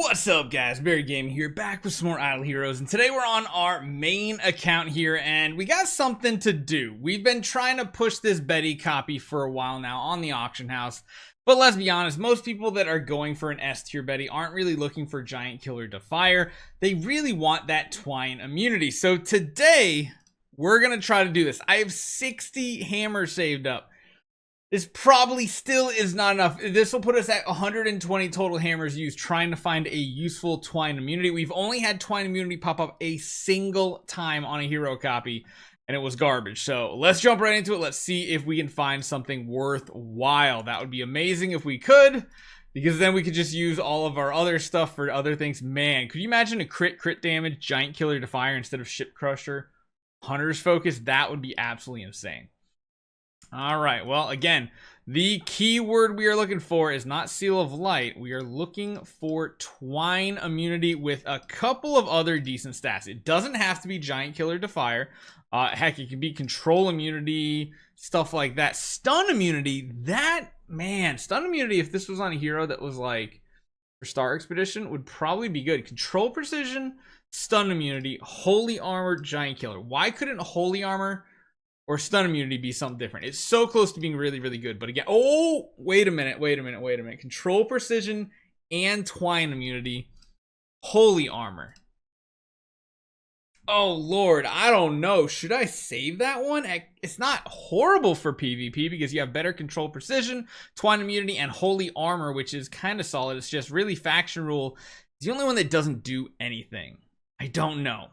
What's up, guys? Barry Gaming here, back with some more Idle Heroes, and today we're on our main account here, and we got something to do. We've been trying to push this Betty copy for a while now on the auction house, but let's be honest, most people that are going for an S tier Betty aren't really looking for Giant Killer Defier. They really want that Twine Immunity. So today, we're going to try to do this. I have 60 hammers saved up. This probably still is not enough. This will put us at 120 total hammers used trying to find a useful Twine Immunity. We've only had Twine Immunity pop up a single time on a hero copy, and it was garbage. So let's jump right into it. Let's see if we can find something worthwhile. That would be amazing if we could, because then we could just use all of our other stuff for other things. Man, could you imagine a crit damage Giant Killer Defier instead of Ship Crusher? Hunter's Focus, that would be absolutely insane. All right, well, again, the keyword we are looking for is not Seal of Light. We are looking for Twine Immunity with a couple of other decent stats. It doesn't have to be Giant Killer Defier. Heck, it can be Control Immunity, stuff like that. Stun Immunity, Stun Immunity, if this was on a hero that was like for Star Expedition, would probably be good. Control Precision, Stun Immunity, Holy Armor, Giant Killer. Why couldn't Holy Armor or Stun Immunity be something different? It's so close to being really, really good. But again, oh, wait a minute. Control Precision and Twine Immunity. Holy Armor. Oh, Lord, I don't know. Should I save that one? It's not horrible for PvP because you have better Control Precision, Twine Immunity, and Holy Armor, which is kind of solid. It's just really Faction Rule. It's the only one that doesn't do anything. I don't know.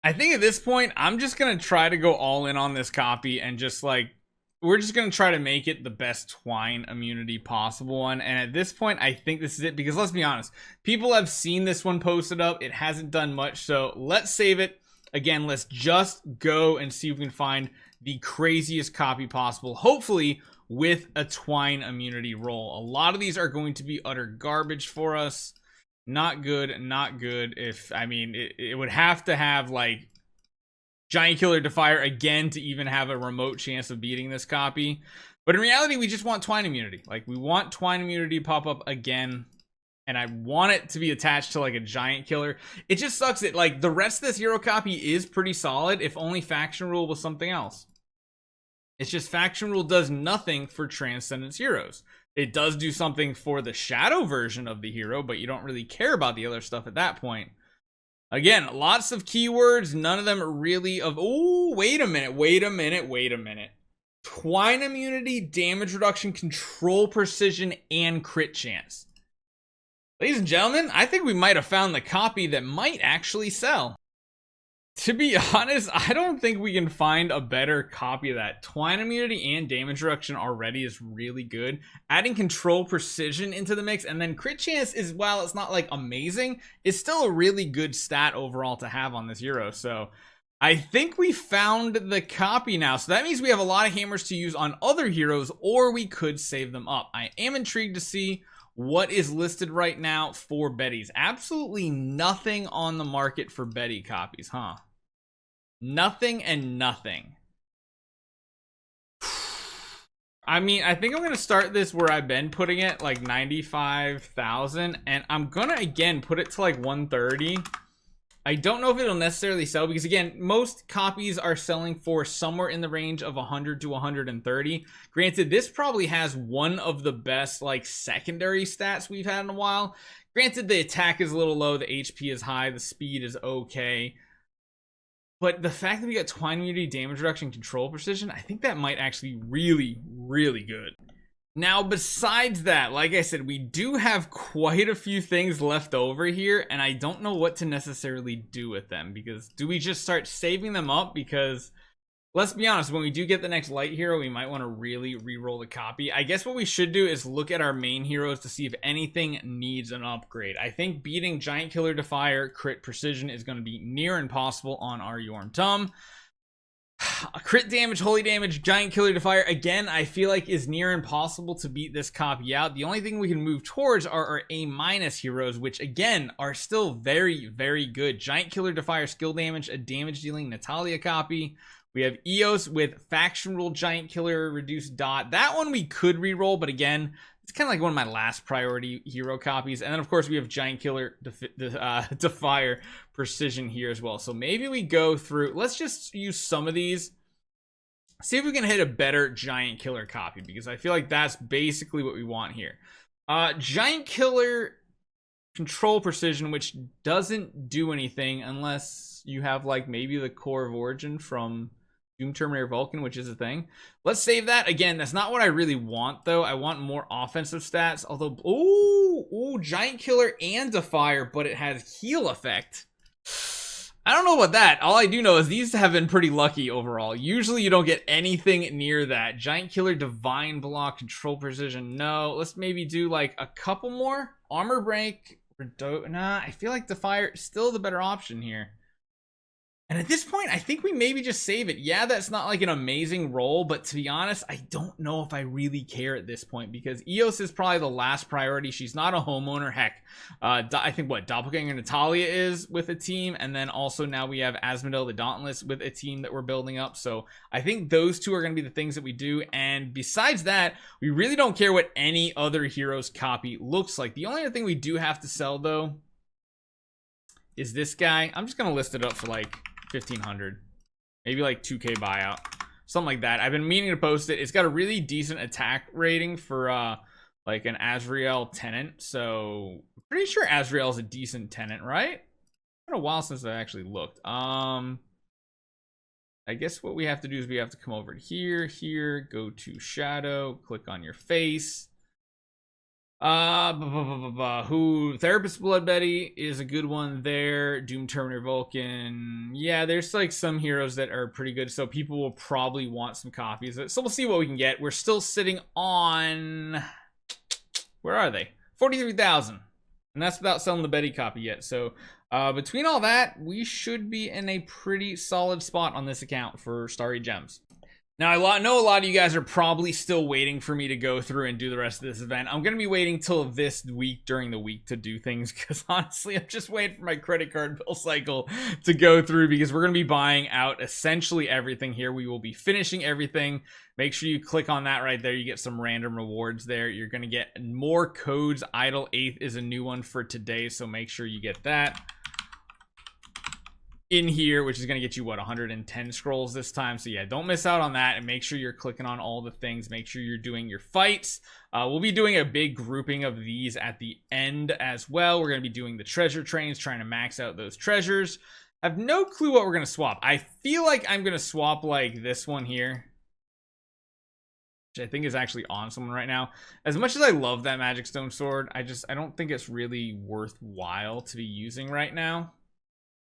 I think at this point, I'm just going to try to go all in on this copy and just like, we're just going to try to make it the best Twine Immunity possible one. And at this point, I think this is it because let's be honest, people have seen this one posted up. It hasn't done much. So let's save it. Again, let's just go and see if we can find the craziest copy possible. Hopefully with a Twine Immunity roll. A lot of these are going to be utter garbage for us. Not good. If, I mean, it would have to have like Giant Killer Defier again to even have a remote chance of beating this copy. But in reality, we just want Twine Immunity. Like, we want Twine Immunity to pop up again. And I want it to be attached to like a Giant Killer. It just sucks that like the rest of this hero copy is pretty solid if only Faction Rule was something else. It's just Faction Rule does nothing for Transcendence heroes. It does do something for the shadow version of the hero, but you don't really care about the other stuff at that point. Again, lots of keywords, none of them are really of... Oh, wait a minute. Twine Immunity, damage reduction, control precision, and crit chance. Ladies and gentlemen, I think we might have found the copy that might actually sell. To be honest, I don't think we can find a better copy of that. Twine Immunity and damage reduction already is really good. Adding Control Precision into the mix, and then crit chance is, while it's not like amazing, it's still a really good stat overall to have on this hero. So I think we found the copy now. So that means we have a lot of hammers to use on other heroes, or we could save them up. I am intrigued to see what is listed right now for Betty's. Absolutely nothing on the market for Betty copies, huh? Nothing and nothing. I mean, I think I'm going to start this where I've been putting it, like 95,000. And I'm going to, again, put it to like 130. I don't know if it'll necessarily sell because, again, most copies are selling for somewhere in the range of 100 to 130. Granted, this probably has one of the best, like, secondary stats we've had in a while. Granted, the attack is a little low, the HP is high, the speed is okay. But the fact that we got Twine Immunity, damage reduction, control precision, I think that might actually be really, really good. Now, besides that, like I said, we do have quite a few things left over here, and I don't know what to necessarily do with them, because do we just start saving them up? Because let's be honest, when we do get the next light hero, we might want to really re-roll the copy. I guess what we should do is look at our main heroes to see if anything needs an upgrade. I think beating Giant Killer Defier crit precision is going to be near impossible on our Yorm Tum. Crit damage, holy damage, Giant Killer Defier, again, I feel like is near impossible to beat this copy out. The only thing we can move towards are our A- heroes, which again are still very, very good. Giant Killer Defier skill damage, a damage dealing Natalia copy. We have Eos with Faction Rule Giant Killer reduced dot. That one we could reroll, but again, It's kind of like one of my last priority hero copies. And then, of course, we have Giant Killer Defier Precision here as well. So maybe we go through... Let's just use some of these. See if we can hit a better Giant Killer copy, because I feel like that's basically what we want here. Giant Killer Control Precision, which doesn't do anything unless you have, like, maybe the Core of Origin from Doom Terminator Vulcan, which is a thing. Let's save that. Again, that's not what I really want, though. I want more offensive stats. Although, ooh, Giant Killer and Defier, but it has heal effect. I don't know about that. All I do know is these have been pretty lucky overall. Usually you don't get anything near that. Giant Killer, Divine Block, Control Precision. No, let's maybe do like a couple more. Armor Break. Nah, I feel like Defier is still the better option here. And at this point, I think we maybe just save it. Yeah, that's not like an amazing roll, but to be honest, I don't know if I really care at this point, because Eos is probably the last priority. She's not a homeowner. Heck, I think what Doppelganger Natalia is with a team, and then also now we have Asmodel the Dauntless with a team that we're building up. So I think those two are going to be the things that we do. And besides that, we really don't care what any other hero's copy looks like. The only other thing we do have to sell, though, is this guy. I'm just going to list it up for like 1,500, maybe like 2K buyout, something like that. I've been meaning to post it. It's got a really decent attack rating for like an Azrael tenant, so I'm pretty sure Azrael is a decent tenant, right? It's been a while since I actually looked. I guess what we have to do is we have to come over to here, go to shadow, click on your face. Therapist Blood Betty is a good one there. Doom Terminator Vulcan. Yeah, there's like some heroes that are pretty good, so people will probably want some copies. So we'll see what we can get. We're still sitting on... Where are they? 43,000. And that's without selling the Betty copy yet. So between all that, we should be in a pretty solid spot on this account for Starry Gems. Now, I know a lot of you guys are probably still waiting for me to go through and do the rest of this event. I'm going to be waiting till this week during the week to do things, because honestly, I'm just waiting for my credit card bill cycle to go through, because we're going to be buying out essentially everything here. We will be finishing everything. Make sure you click on that right there. You get some random rewards there. You're going to get more codes. Idle 8th is a new one for today, so make sure you get that in here, which is going to get you, what, 110 scrolls this time. So yeah, don't miss out on that, and make sure you're clicking on all the things. Make sure you're doing your fights. We'll be doing a big grouping of these at the end as well. We're going to be doing the treasure trains, trying to max out those treasures. I have no clue what we're going to swap. I feel like I'm going to swap like this one here, which I think is actually on someone right now. As much as I love that Magic Stone sword, I don't think it's really worthwhile to be using right now.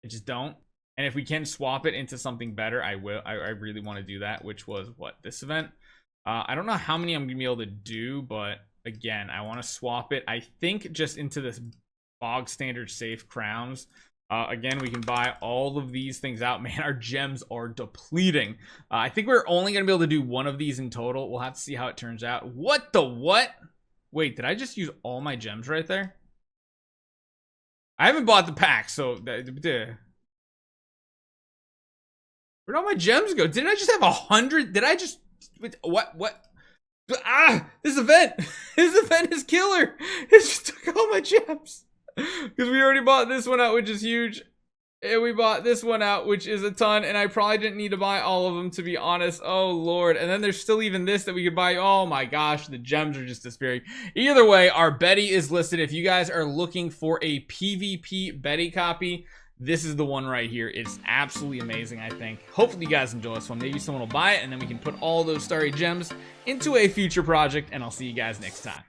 I just don't. And if we can swap it into something better, I will. I really want to do that, which was, what, this event? I don't know how many I'm going to be able to do, but again, I want to swap it, I think, just into this bog standard safe crowns. Again, we can buy all of these things out. Man, our gems are depleting. I think we're only going to be able to do one of these in total. We'll have to see how it turns out. What the what? Wait, did I just use all my gems right there? I haven't bought the pack, so... Where'd all my gems go? Didn't I just have 100? Did I just... What? This event! This event is killer! It just took all my gems! Because we already bought this one out, which is huge. And we bought this one out, which is a ton. And I probably didn't need to buy all of them, to be honest. Oh, Lord. And then there's still even this that we could buy. Oh, my gosh. The gems are just disappearing. Either way, our Betty is listed. If you guys are looking for a PvP Betty copy, this is the one right here. It's absolutely amazing, I think. Hopefully you guys enjoy this one. Maybe someone will buy it, and then we can put all those Starry Gems into a future project, and I'll see you guys next time.